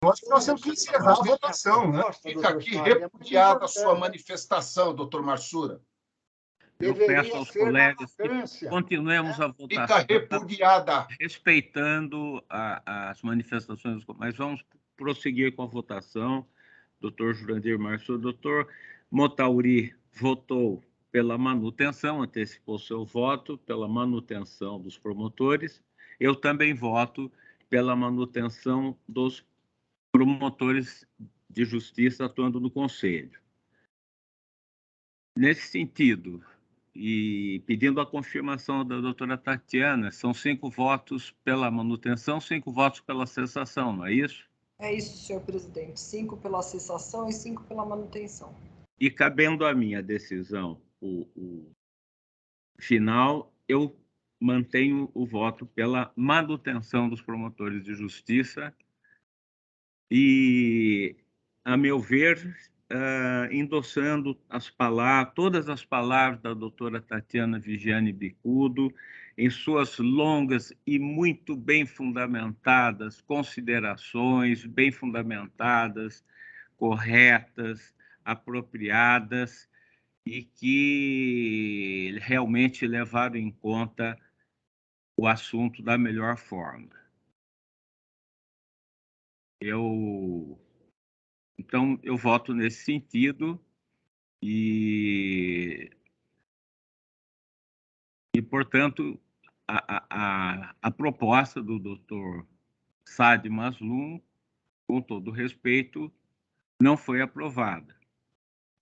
Eu acho que nós temos que encerrar a votação, né? Fica aqui repudiada a sua manifestação, doutor Marsura. Eu peço aos colegas que continuemos a votação. Fica repudiada. Respeitando as manifestações, mas vamos prosseguir com a votação. Doutor Jurandir Marsura, doutor Motauri votou pela manutenção, antecipou seu voto pela manutenção dos promotores. Eu também voto pela manutenção dos promotores de justiça atuando no Conselho. Nesse sentido, e pedindo a confirmação da doutora Tatiana, são 5 votos pela manutenção, 5 votos pela cessação, não é isso? É isso, senhor presidente. 5 pela cessação e 5 pela manutenção. E cabendo a minha decisão o final, eu mantenho o voto pela manutenção dos promotores de justiça e, a meu ver, endossando todas as palavras da doutora Tatiana Vigiane Bicudo, em suas longas e muito bem fundamentadas considerações, bem fundamentadas, corretas, apropriadas, e que realmente levaram em conta o assunto da melhor forma. Então, eu voto nesse sentido e portanto, a proposta do doutor Saad Maslum, com todo respeito, não foi aprovada.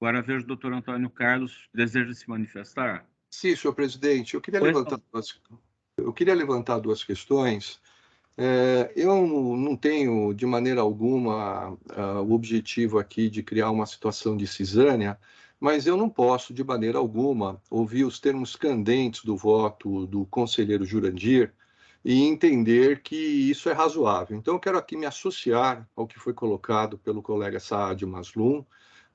Agora vejo o doutor Antônio Carlos deseja se manifestar. Sim, senhor presidente, eu queria levantar duas questões. Eu não tenho, de maneira alguma, o objetivo aqui de criar uma situação de cisânia, mas eu não posso, de maneira alguma, ouvir os termos candentes do voto do conselheiro Jurandir e entender que isso é razoável. Então, eu quero aqui me associar ao que foi colocado pelo colega Saad Maslum.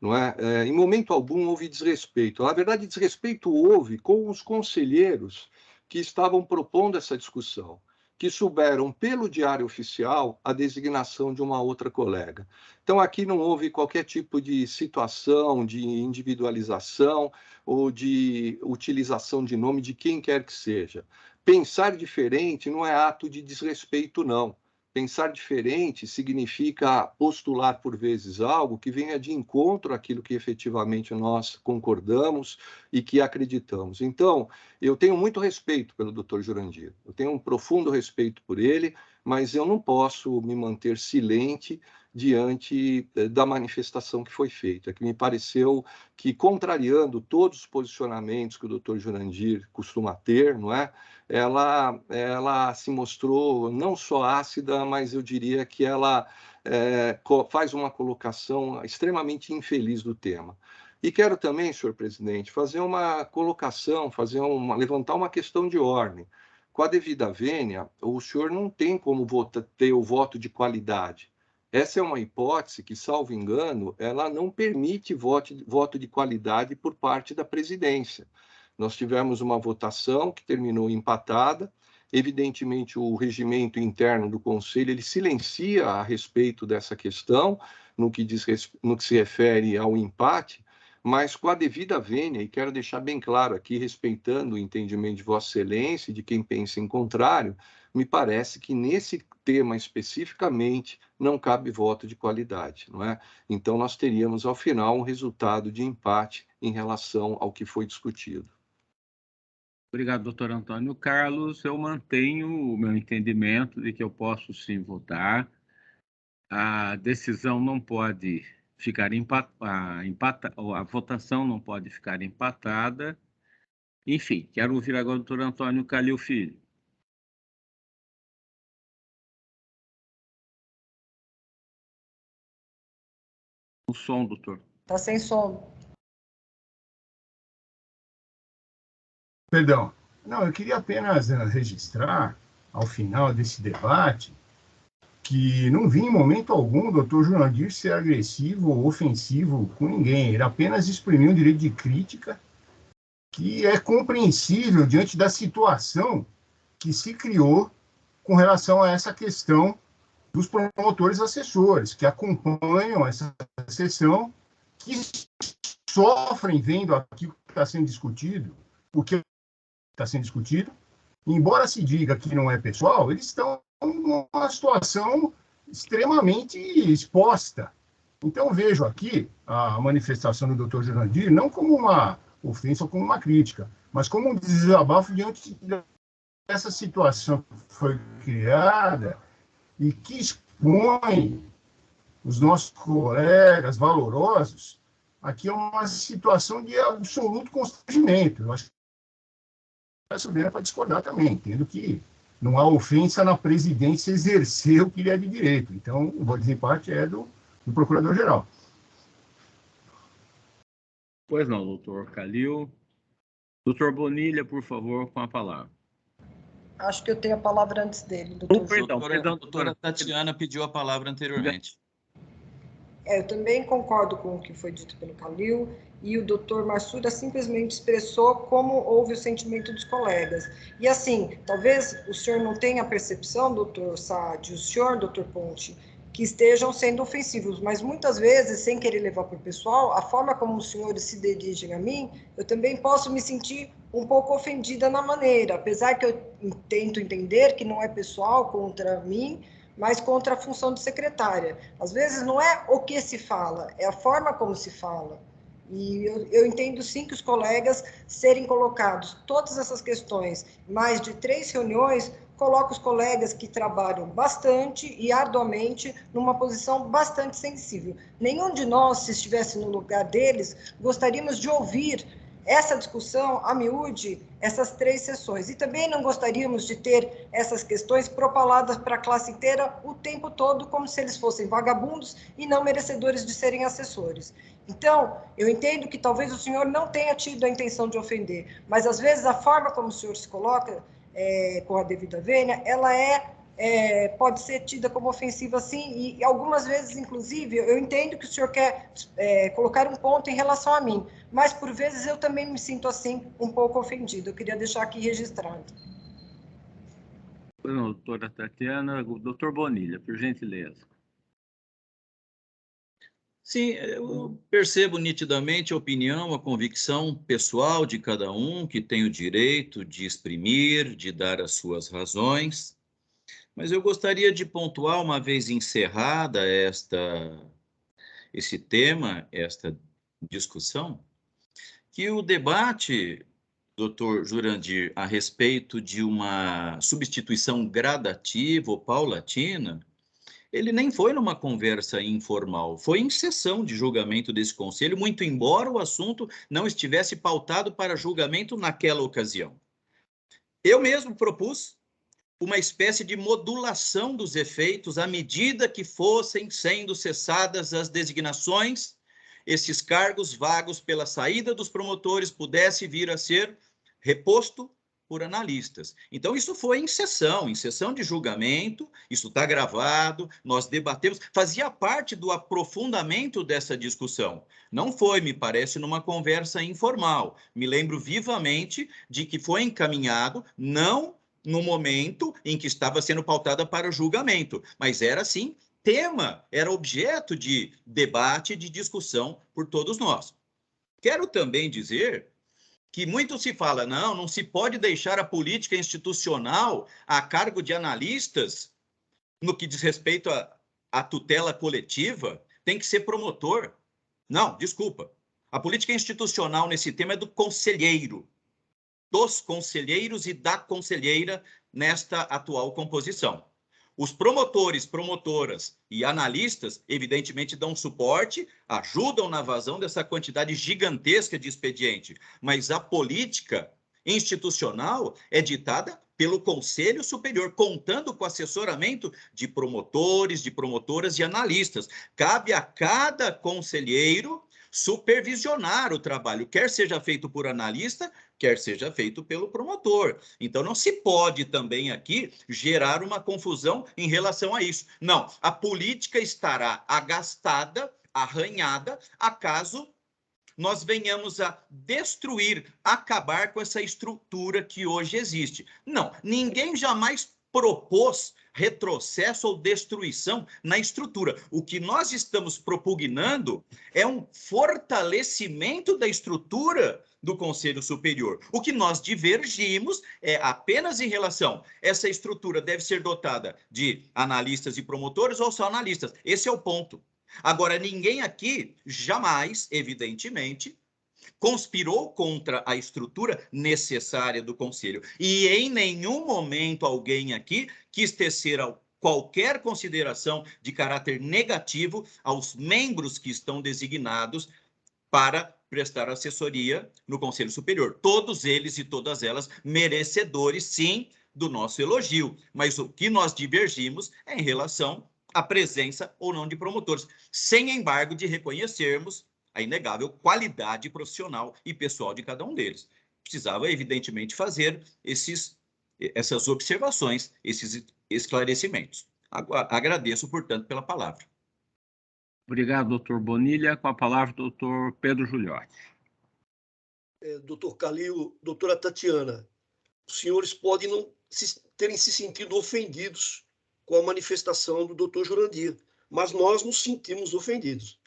Não é? Em momento algum houve desrespeito. Na verdade, desrespeito houve com os conselheiros que estavam propondo essa discussão, que souberam pelo Diário Oficial a designação de uma outra colega. Então, aqui não houve qualquer tipo de situação de individualização ou de utilização de nome de quem quer que seja. Pensar diferente não é ato de desrespeito, não. Pensar diferente significa postular, por vezes, algo que venha de encontro àquilo que efetivamente nós concordamos e que acreditamos. Então, eu tenho muito respeito pelo doutor Jurandir, eu tenho um profundo respeito por ele, mas eu não posso me manter silente diante da manifestação que foi feita, que me pareceu que, contrariando todos os posicionamentos que o doutor Jurandir costuma ter, não é? Ela se mostrou não só ácida, mas eu diria que ela faz uma colocação extremamente infeliz do tema. E quero também, senhor presidente, fazer uma colocação, levantar uma questão de ordem. Com a devida vênia, o senhor não tem como ter o voto de qualidade. Essa é uma hipótese que, salvo engano, ela não permite voto de qualidade por parte da presidência. Nós tivemos uma votação que terminou empatada. Evidentemente, o regimento interno do Conselho ele silencia a respeito dessa questão, no que se refere ao empate, mas com a devida vênia, e quero deixar bem claro aqui, respeitando o entendimento de Vossa Excelência e de quem pensa em contrário, me parece que nesse tema especificamente não cabe voto de qualidade, não é? Então, nós teríamos, ao final, um resultado de empate em relação ao que foi discutido. Obrigado, doutor Antônio Carlos. Eu mantenho o meu entendimento de que eu posso sim votar. A decisão não pode ficar empatada, a votação não pode ficar empatada. Enfim, quero ouvir agora o doutor Antônio Calil Filho. O som, doutor. Está sem som. Perdão. Não, eu queria apenas registrar, ao final desse debate, que não vi em momento algum o doutor Jurandir ser agressivo ou ofensivo com ninguém. Ele apenas exprimiu um direito de crítica que é compreensível diante da situação que se criou com relação a essa questão dos promotores assessores, que acompanham essa sessão, que sofrem vendo aquilo que está sendo discutido, o que está sendo discutido. Embora se diga que não é pessoal, eles estão numa situação extremamente exposta. Então, vejo aqui a manifestação do Dr. Jurandir não como uma ofensa ou como uma crítica, mas como um desabafo diante dessa situação que foi criada e que expõe os nossos colegas valorosos aqui a uma situação de absoluto constrangimento. Eu acho que a Silveira para discordar também, entendo que não há ofensa na presidência exercer o que lhe é de direito. Então, o voto de desempate é do Procurador-Geral. Pois não, doutor Calil. Doutor Bonilha, por favor, com a palavra. Acho que eu tenho a palavra antes dele, doutor. Perdão, doutora Tatiana pediu a palavra anteriormente. Eu também concordo com o que foi dito pelo Calil, e o doutor Marçuda simplesmente expressou como houve o sentimento dos colegas. E assim, talvez o senhor não tenha a percepção, doutor Saad, o senhor, doutor Ponte, que estejam sendo ofensivos, mas muitas vezes, sem querer levar para o pessoal, a forma como os senhores se dirigem a mim, eu também posso me sentir um pouco ofendida na maneira, apesar que eu tento entender que não é pessoal contra mim, mas contra a função de secretária. Às vezes não é o que se fala, é a forma como se fala. E eu entendo sim que os colegas serem colocados, todas essas questões, mais de 3 reuniões, coloca os colegas que trabalham bastante e arduamente numa posição bastante sensível. Nenhum de nós, se estivesse no lugar deles, gostaríamos de ouvir essa discussão a miúde, essas 3 sessões. E também não gostaríamos de ter essas questões propaladas para a classe inteira o tempo todo, como se eles fossem vagabundos e não merecedores de serem assessores. Então, eu entendo que talvez o senhor não tenha tido a intenção de ofender, mas às vezes a forma como o senhor se coloca, com a devida vênia, ela pode ser tida como ofensiva, sim, e algumas vezes, inclusive, eu entendo que o senhor quer colocar um ponto em relação a mim, mas por vezes eu também me sinto assim, um pouco ofendido. Eu queria deixar aqui registrado. Pois não, doutora Tatiana. Doutor Bonilha, por gentileza. Sim, eu percebo nitidamente a opinião, a convicção pessoal de cada um, que tem o direito de exprimir, de dar as suas razões, mas eu gostaria de pontuar, uma vez encerrada esse tema, esta discussão, que o debate, doutor Jurandir, a respeito de uma substituição gradativa ou paulatina, ele nem foi numa conversa informal, foi em sessão de julgamento desse conselho, muito embora o assunto não estivesse pautado para julgamento naquela ocasião. Eu mesmo propus uma espécie de modulação dos efeitos à medida que fossem sendo cessadas as designações, esses cargos vagos pela saída dos promotores pudesse vir a ser reposto por analistas. Então, isso foi em sessão de julgamento, isso está gravado, nós debatemos, fazia parte do aprofundamento dessa discussão. Não foi, me parece, numa conversa informal. Me lembro vivamente de que foi encaminhado, não no momento em que estava sendo pautada para o julgamento, mas era, sim, tema, era objeto de debate, de discussão por todos nós. Quero também dizer que muito se fala, não se pode deixar a política institucional a cargo de analistas no que diz respeito à tutela coletiva, tem que ser promotor. Não, desculpa. A política institucional nesse tema é do conselheiro, dos conselheiros e da conselheira nesta atual composição. Os promotores, promotoras e analistas, evidentemente, dão suporte, ajudam na vazão dessa quantidade gigantesca de expediente, mas a política institucional é ditada pelo Conselho Superior, contando com o assessoramento de promotores, de promotoras e analistas. Cabe a cada conselheiro supervisionar o trabalho, quer seja feito por analista, quer seja feito pelo promotor. Então, não se pode também aqui gerar uma confusão em relação a isso. Não, a política estará agastada, arranhada, acaso nós venhamos a destruir, acabar com essa estrutura que hoje existe. Não, ninguém jamais propôs retrocesso ou destruição na estrutura. O que nós estamos propugnando é um fortalecimento da estrutura do Conselho Superior. O que nós divergimos é apenas em relação essa estrutura deve ser dotada de analistas e promotores ou só analistas. Esse é o ponto. Agora, ninguém aqui jamais, evidentemente, conspirou contra a estrutura necessária do Conselho. E em nenhum momento alguém aqui quis tecer qualquer consideração de caráter negativo aos membros que estão designados para prestar assessoria no Conselho Superior. Todos eles e todas elas merecedores, sim, do nosso elogio. Mas o que nós divergimos é em relação à presença ou não de promotores, sem embargo de reconhecermos a inegável qualidade profissional e pessoal de cada um deles. Precisava, evidentemente, fazer essas observações, esses esclarecimentos. Agradeço, portanto, pela palavra. Obrigado, doutor Bonilha. Com a palavra, doutor Pedro Giuliotti. Doutor Calil, doutora Tatiana, os senhores podem não terem se sentido ofendidos com a manifestação do doutor Jurandir, mas nós nos sentimos ofendidos.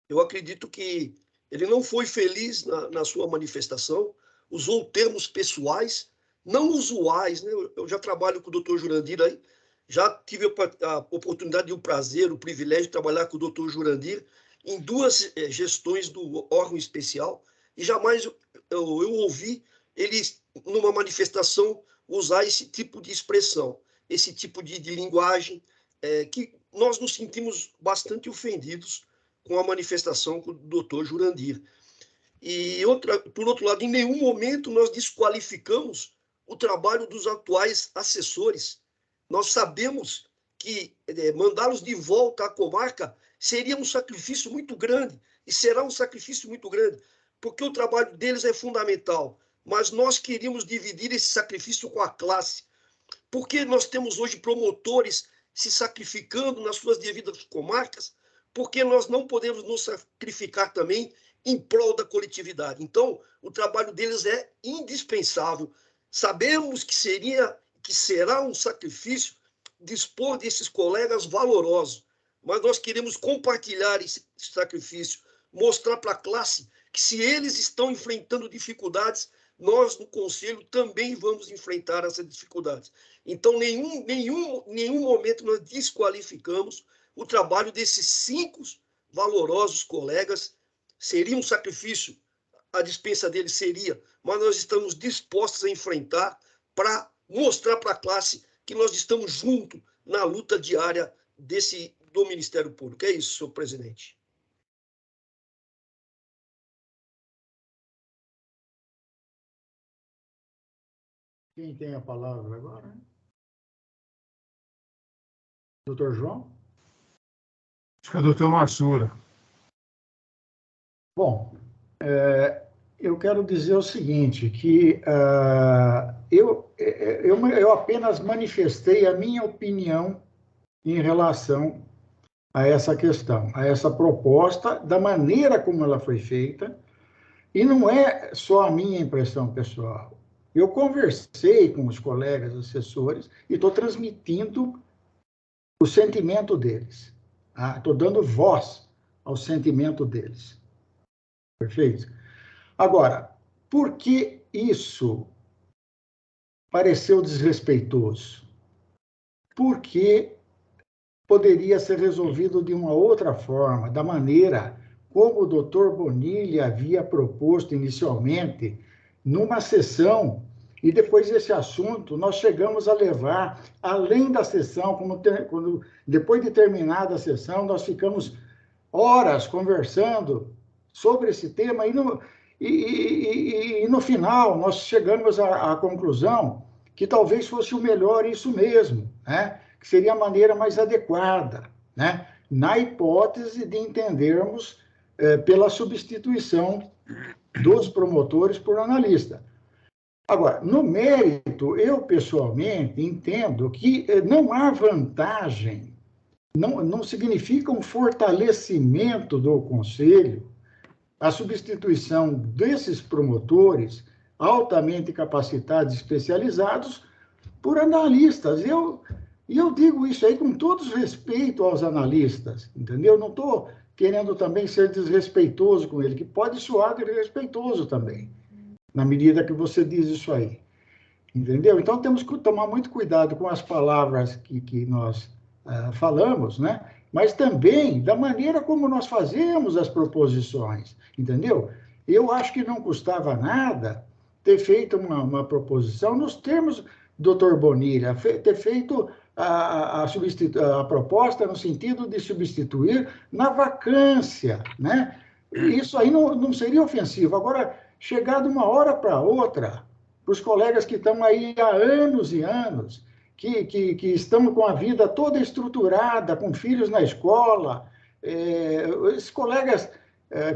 Eu acredito que ele não foi feliz na sua manifestação, usou termos pessoais, não usuais, né? Eu já trabalho com o doutor Jurandir aí, já tive a oportunidade e o prazer, o privilégio de trabalhar com o doutor Jurandir em 2 gestões do órgão especial, e jamais eu ouvi ele, numa manifestação, usar esse tipo de expressão, esse tipo de linguagem, que nós nos sentimos bastante ofendidos com a manifestação do doutor Jurandir. E, por outro lado, em nenhum momento nós desqualificamos o trabalho dos atuais assessores. Nós sabemos que mandá-los de volta à comarca seria um sacrifício muito grande, e será um sacrifício muito grande, porque o trabalho deles é fundamental, mas nós queríamos dividir esse sacrifício com a classe, porque nós temos hoje promotores se sacrificando nas suas devidas comarcas, porque nós não podemos nos sacrificar também em prol da coletividade. Então, o trabalho deles é indispensável. Sabemos que será um sacrifício dispor desses colegas valorosos, mas nós queremos compartilhar esse sacrifício, mostrar para a classe que se eles estão enfrentando dificuldades, nós no Conselho também vamos enfrentar essas dificuldades. Então, nenhum momento nós desqualificamos o trabalho desses 5 valorosos colegas. Seria um sacrifício, a dispensa deles seria, mas nós estamos dispostos a enfrentar para mostrar para a classe que nós estamos juntos na luta diária do Ministério Público. É isso, senhor presidente. Quem tem a palavra agora? Doutor João? Acho que é o doutor Marsura. Bom, eu quero dizer o seguinte, que eu apenas manifestei a minha opinião em relação a essa questão, a essa proposta, da maneira como ela foi feita, e não é só a minha impressão pessoal. Eu conversei com os colegas assessores e estou transmitindo o sentimento deles. Estou dando voz ao sentimento deles. Perfeito? Agora, por que isso pareceu desrespeitoso? Porque poderia ser resolvido de uma outra forma, da maneira como o doutor Bonilha havia proposto inicialmente, numa sessão, e depois desse assunto nós chegamos a levar, além da sessão, depois de terminada a sessão, nós ficamos horas conversando sobre esse tema, e no final nós chegamos à conclusão que talvez fosse o melhor isso mesmo, né? Que seria a maneira mais adequada, né? Na hipótese de entendermos pela substituição dos promotores por analista. Agora, no mérito, eu pessoalmente entendo que não há vantagem, não significa um fortalecimento do Conselho a substituição desses promotores altamente capacitados e especializados por analistas. E eu digo isso aí com todo respeito aos analistas, entendeu? Não estou querendo também ser desrespeitoso com ele, que pode soar desrespeitoso também, na medida que você diz isso aí, entendeu? Então, temos que tomar muito cuidado com as palavras que nós falamos, né? Mas também da maneira como nós fazemos as proposições, entendeu? Eu acho que não custava nada ter feito uma proposição nos termos, doutor Bonilha, ter feito a proposta no sentido de substituir na vacância, né? Isso aí não seria ofensivo. Agora, chegar de uma hora para outra, para os colegas que estão aí há anos e anos, que estão com a vida toda estruturada, com filhos na escola, esses colegas,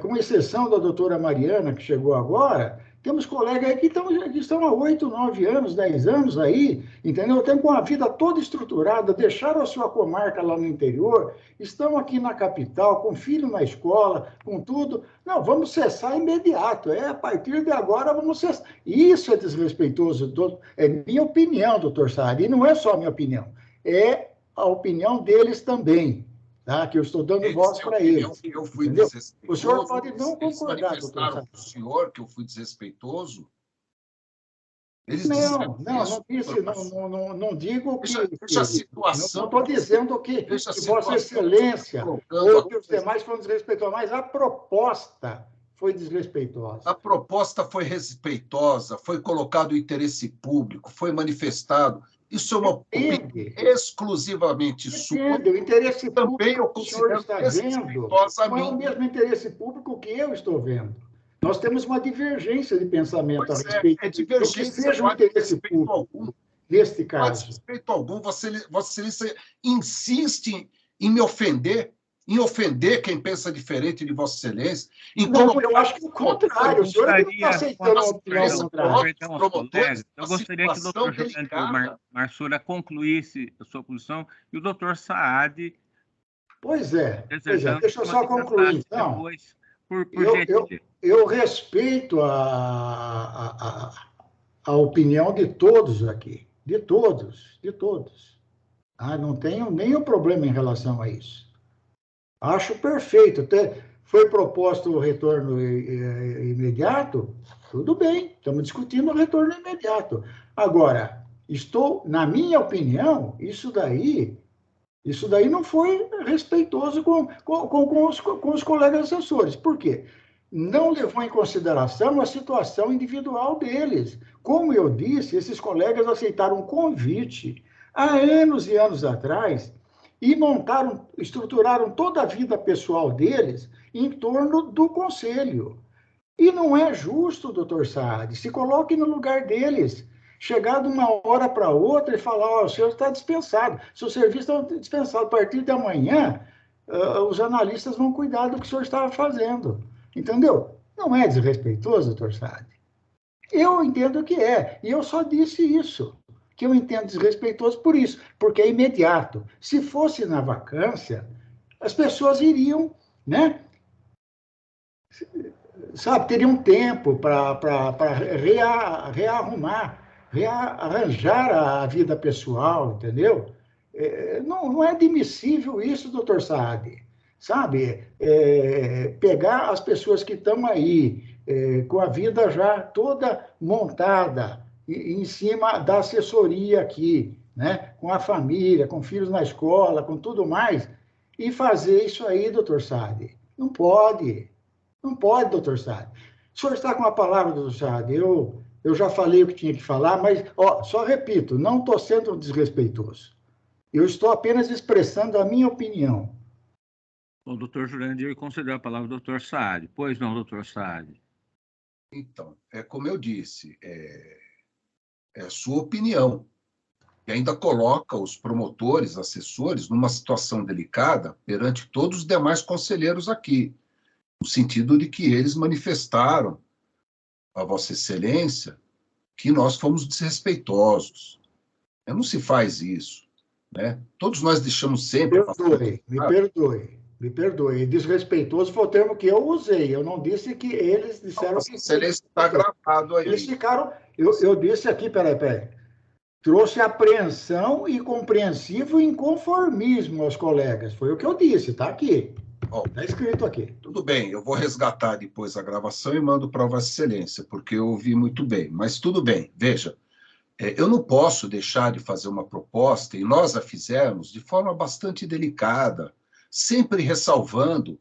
com exceção da doutora Mariana, que chegou agora, temos colegas aí que estão há 8, 9 anos, 10 anos aí, entendeu? Estão com a vida toda estruturada, deixaram a sua comarca lá no interior, estão aqui na capital, com filho na escola, com tudo. Não, vamos cessar imediato. A partir de agora vamos cessar. Isso é desrespeitoso. É minha opinião, doutor Saad, e não é só minha opinião, é a opinião deles também. Tá? Que eu estou dando voz para eles. Que eu fui desrespeitoso. O senhor pode não concordar, doutor Saad. O senhor que eu fui desrespeitoso? Não digo que... Deixa a situação... Não estou dizendo que Vossa Excelência ou que os demais foram desrespeitosos, mas a proposta foi desrespeitosa. A proposta foi respeitosa, foi colocado o interesse público, foi manifestado. Isso é uma opinião exclusivamente sua. O interesse também público que o senhor está vendo não é o mesmo interesse público que eu estou vendo. Nós temos uma divergência de pensamento a respeito do que seja o interesse público neste caso. Não há respeito algum. Vossa Excelência insiste em me ofender, em ofender quem pensa diferente de Vossa Excelência. Não, eu acho que o contrário. O senhor não está aceitando a opinião contrária. Eu gostaria que o doutor Jurandir Marsura concluísse a sua posição e o doutor Saad... Pois é. Deixa eu só concluir, então. Por eu respeito a opinião de todos aqui, de todos. Não tenho nenhum problema em relação a isso. Acho perfeito. Até foi proposto o retorno imediato, tudo bem, estamos discutindo o retorno imediato. Agora, na minha opinião, isso daí não foi respeitoso com os colegas assessores. Por quê? Não levou em consideração a situação individual deles. Como eu disse, esses colegas aceitaram um convite há anos e anos atrás e estruturaram toda a vida pessoal deles em torno do conselho. E não é justo, doutor Saad, se coloque no lugar deles. Chegar de uma hora para outra e falar, o senhor está dispensado, seu serviço está dispensado, a partir de amanhã, os analistas vão cuidar do que o senhor estava fazendo. Entendeu? Não é desrespeitoso, doutor Saad? Eu entendo que é, e eu só disse isso, que eu entendo desrespeitoso por isso, porque é imediato. Se fosse na vacância, as pessoas iriam, né? Sabe, teriam tempo para rearranjar a vida pessoal, entendeu? Não é admissível isso, doutor Saad. Sabe? Pegar as pessoas que estão aí, com a vida já toda montada, em cima da assessoria aqui, né? Com a família, com filhos na escola, com tudo mais, e fazer isso aí, doutor Saad. Não pode. Não pode, doutor Saad. O senhor está com a palavra, doutor Saad. Eu já falei o que tinha que falar, mas, só repito, não estou sendo desrespeitoso. Eu estou apenas expressando a minha opinião. O doutor Jurandir concedeu a palavra ao doutor Saad. Pois não, doutor Saad. Então, como eu disse, é a sua opinião. E ainda coloca os promotores, assessores, numa situação delicada perante todos os demais conselheiros aqui, no sentido de que eles manifestaram a Vossa Excelência que nós fomos desrespeitosos. Não se faz isso, né? Todos nós deixamos sempre... Me perdoe. Desrespeitoso foi o termo que eu usei. Eu não disse que eles disseram... Vossa Excelência está gravado aí. Eles ficaram... Eu disse aqui, peraí. trouxe apreensão e compreensivo inconformismo aos colegas. Foi o que eu disse, está aqui. Está escrito aqui. Tudo bem, eu vou resgatar depois a gravação e mando para Vossa Excelência, porque eu ouvi muito bem. Mas tudo bem, veja, eu não posso deixar de fazer uma proposta, e nós a fizemos de forma bastante delicada, sempre ressalvando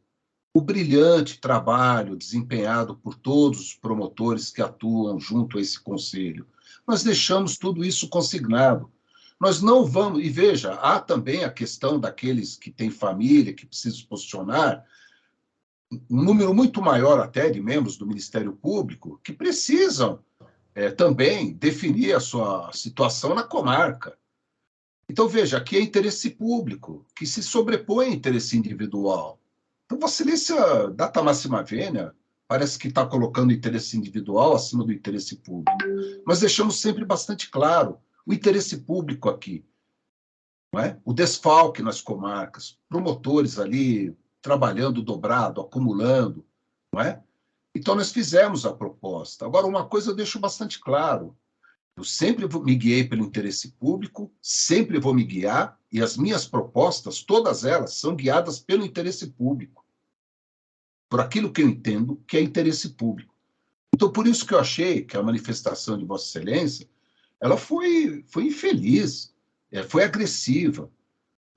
o brilhante trabalho desempenhado por todos os promotores que atuam junto a esse conselho. Nós deixamos tudo isso consignado. Nós não vamos... E veja, há também a questão daqueles que têm família, que precisam se posicionar, um número muito maior até de membros do Ministério Público, que precisam também definir a sua situação na comarca. Então, veja, aqui é interesse público, que se sobrepõe a interesse individual. Então, Vossa Excelência, data máxima vênia, parece que está colocando o interesse individual acima do interesse público. Nós deixamos sempre bastante claro o interesse público aqui, não é? O desfalque nas comarcas, promotores ali trabalhando dobrado, acumulando, não é? Então, nós fizemos a proposta. Agora, uma coisa eu deixo bastante claro, eu sempre me guiei pelo interesse público, sempre vou me guiar, e as minhas propostas, todas elas, são guiadas pelo interesse público, por aquilo que eu entendo que é interesse público. Então, por isso que eu achei que a manifestação de Vossa Excelência ela foi infeliz, foi agressiva,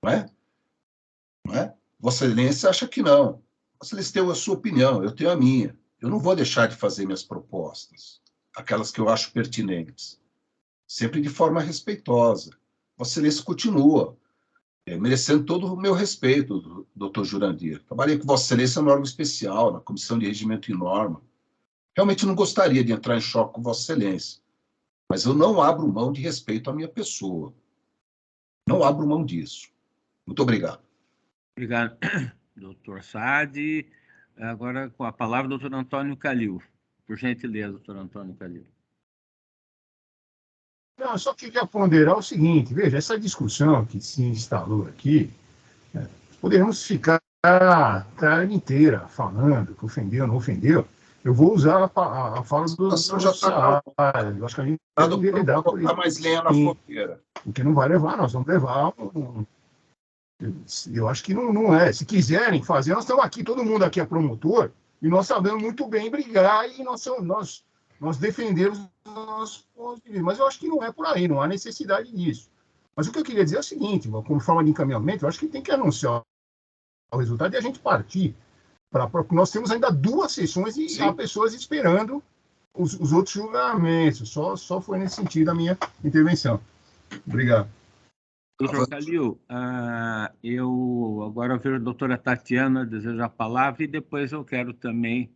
não é? Não é? Vossa Excelência acha que não. Vossa Excelência tem a sua opinião, eu tenho a minha. Eu não vou deixar de fazer minhas propostas, aquelas que eu acho pertinentes, sempre de forma respeitosa. Vossa Excelência continua merecendo todo o meu respeito, doutor Jurandir. Trabalhei com Vossa Excelência no órgão especial, na Comissão de Regimento e Norma. Realmente não gostaria de entrar em choque com Vossa Excelência, mas eu não abro mão de respeito à minha pessoa. Não abro mão disso. Muito obrigado. Obrigado, doutor Saad. Agora, com a palavra, doutor Antônio Calil. Por gentileza, doutor Antônio Calil. Não, eu só queria ponderar o seguinte, veja, essa discussão que se instalou aqui, poderíamos ficar a tarde inteira falando que ofendeu, não ofendeu. Eu vou usar a fala do doutor Saad. Eu acho que a gente tem que lidar com isso. Mais lenha na fogueira. Porque não vai levar, nós vamos levar eu acho que não é. Se quiserem fazer, nós estamos aqui, todo mundo aqui é promotor, e nós sabemos muito bem brigar, e nós defendemos os nossos pontos de vista. Mas eu acho que não é por aí, não há necessidade disso. Mas o que eu queria dizer é o seguinte, como forma de encaminhamento, eu acho que tem que anunciar o resultado e a gente partir. Porque nós temos ainda 2 sessões e Sim. Há pessoas esperando os outros julgamentos. Só foi nesse sentido a minha intervenção. Obrigado. Doutor Calil, eu agora vejo a doutora Tatiana desejar a palavra e depois eu quero também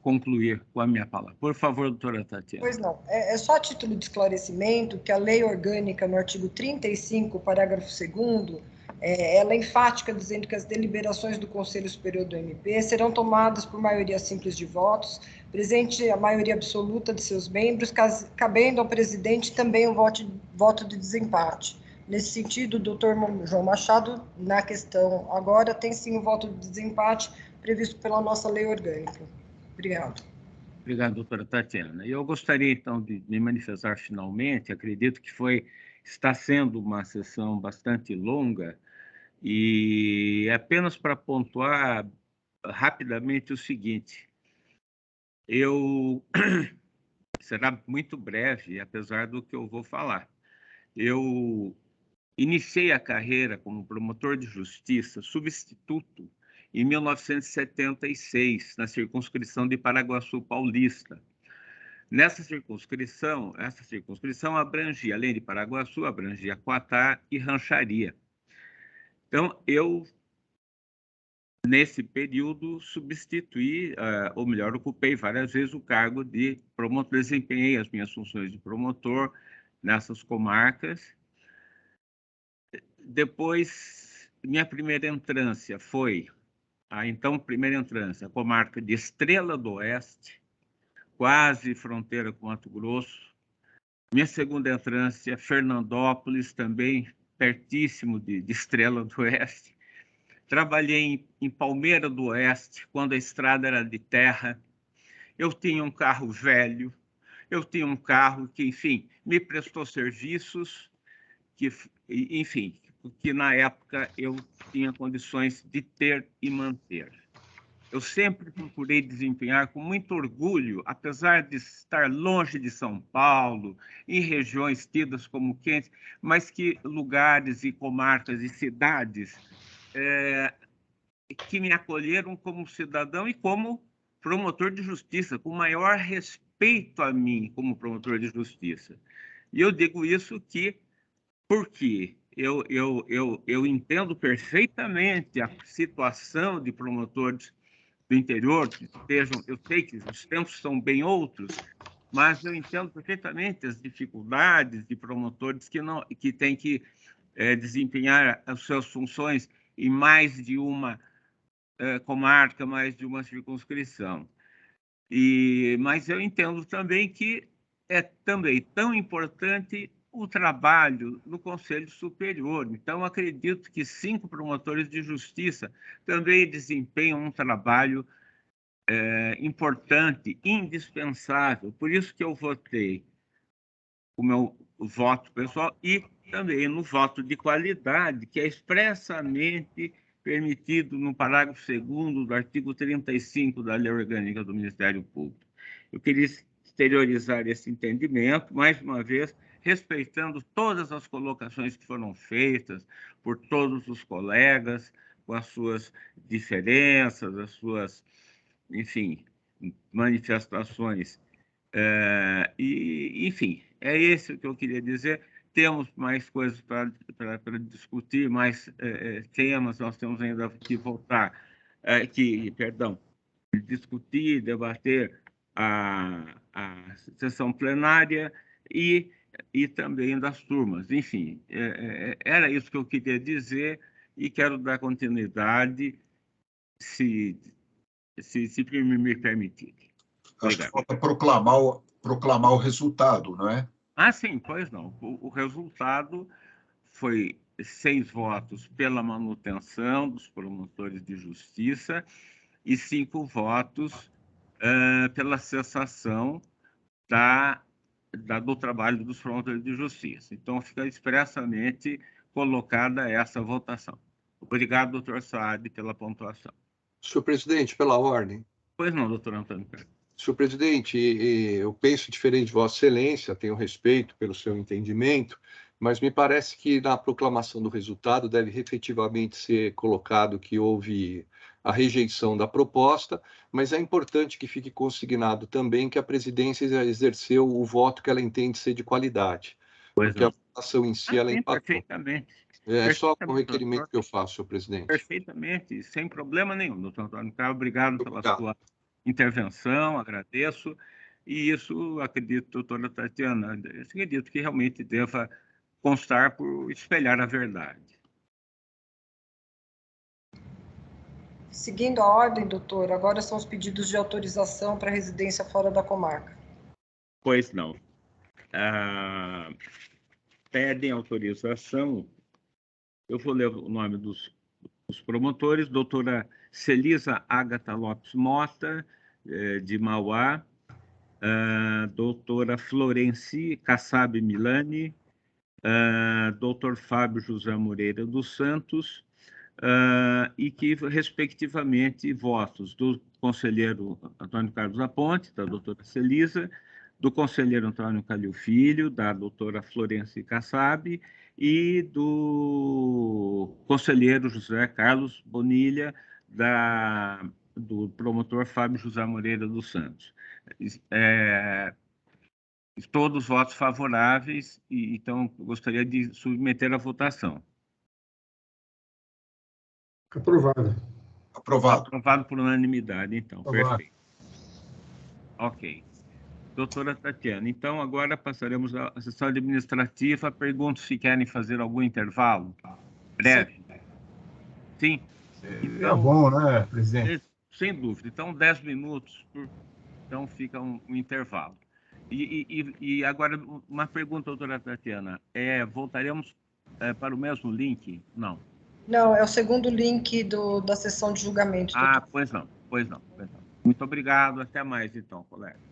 concluir com a minha palavra. Por favor, doutora Tatiana. Pois não. É só a título de esclarecimento que a lei orgânica, no artigo 35, parágrafo 2º, ela é enfática, dizendo que as deliberações do Conselho Superior do MP serão tomadas por maioria simples de votos, presente a maioria absoluta de seus membros, cabendo ao presidente também o voto de desempate. Nesse sentido, o doutor João Machado, na questão agora, tem sim o voto de desempate previsto pela nossa lei orgânica. Obrigado. Obrigado, doutora Tatiana. Eu gostaria, então, de me manifestar finalmente. Acredito que está sendo uma sessão bastante longa, e apenas para pontuar rapidamente o seguinte, será muito breve, apesar do que eu vou falar. Eu iniciei a carreira como promotor de justiça substituto em 1976, na circunscrição de Paraguaçu Paulista. Essa circunscrição abrangia, além de Paraguaçu, abrangia Quatá e Rancharia. Então, eu, nesse período, substituí, ou melhor, ocupei várias vezes o cargo de promotor, desempenhei as minhas funções de promotor nessas comarcas. Depois, minha primeira entrância foi a comarca de Estrela do Oeste, quase fronteira com Mato Grosso. Minha segunda entrância, Fernandópolis, também pertíssimo de Estrela do Oeste. Trabalhei em Palmeira do Oeste, quando a estrada era de terra. Eu tinha um carro velho, eu tinha um carro que, enfim, me prestou serviços que, enfim, que na época eu tinha condições de ter e manter. Eu sempre procurei desempenhar com muito orgulho, apesar de estar longe de São Paulo, em regiões tidas como quentes, mas que lugares e comarcas e cidades que me acolheram como cidadão e como promotor de justiça, com maior respeito a mim como promotor de justiça. E eu digo isso porque eu entendo perfeitamente a situação de promotores do interior, que estejam, eu sei que os tempos são bem outros, mas eu entendo perfeitamente as dificuldades de promotores que têm que desempenhar as suas funções em mais de uma comarca, mais de uma circunscrição. Mas eu entendo também que é também tão importante o trabalho no Conselho Superior. Então, acredito que 5 promotores de justiça também desempenham um trabalho importante, indispensável. Por isso que eu votei o meu voto pessoal e também no voto de qualidade, que é expressamente permitido no parágrafo 2º do artigo 35 da Lei Orgânica do Ministério Público. Eu queria exteriorizar esse entendimento, mais uma vez, respeitando todas as colocações que foram feitas por todos os colegas, com as suas diferenças, as suas, enfim, manifestações. Enfim, é esse o que eu queria dizer. Temos mais coisas para discutir, mais temas, nós temos ainda que voltar, discutir, debater a sessão plenária e também das turmas. Enfim, era isso que eu queria dizer e quero dar continuidade, se me permitir. Acho que falta proclamar o resultado, não é? Sim, pois não. O resultado foi 6 votos pela manutenção dos promotores de justiça e 5 votos pela cessação do trabalho dos promotores de justiça. Então, fica expressamente colocada essa votação. Obrigado, doutor Saad, pela pontuação. Senhor presidente, pela ordem. Pois não, doutor Antônio Carlos. Senhor presidente, eu penso diferente de Vossa Excelência, tenho respeito pelo seu entendimento, mas me parece que na proclamação do resultado deve efetivamente ser colocado que houve a rejeição da proposta, mas é importante que fique consignado também que a presidência exerceu o voto que ela entende ser de qualidade, porque a votação em si ela empatou. Perfeitamente. É só o requerimento que eu faço, senhor presidente. Perfeitamente, sem problema nenhum, doutor Antônio Carlos. Obrigado pela sua intervenção, agradeço. E isso, acredito, doutora Tatiana, acredito que realmente deva constar por espelhar a verdade. Seguindo a ordem, doutor, agora são os pedidos de autorização para residência fora da comarca. Pois não. Pedem autorização, eu vou ler o nome dos promotores: doutora Celisa Ágata Lopes Mota, de Mauá, doutora Florenci Kassab Milani, doutor Fábio José Moreira dos Santos, e que, respectivamente, votos do conselheiro Antônio Carlos Aponte, da doutora Celisa, do conselheiro Antônio Calil Filho, da doutora Florenci Kassab, e do conselheiro José Carlos Bonilha, do promotor Fábio José Moreira dos Santos. Todos votos favoráveis, então gostaria de submeter à votação. Aprovado. Aprovado por unanimidade, então. Aprovado. Perfeito. Ok. Doutora Tatiana, então agora passaremos à sessão administrativa. Pergunto se querem fazer algum intervalo breve. Sim? Então, é bom, né, presidente? Sem dúvida. Então, 10 minutos, então fica um intervalo. E agora, uma pergunta, doutora Tatiana. Voltaremos para o mesmo link? Não. Não, é o segundo link da sessão de julgamento. Pois não. Muito obrigado. Até mais, então, colega.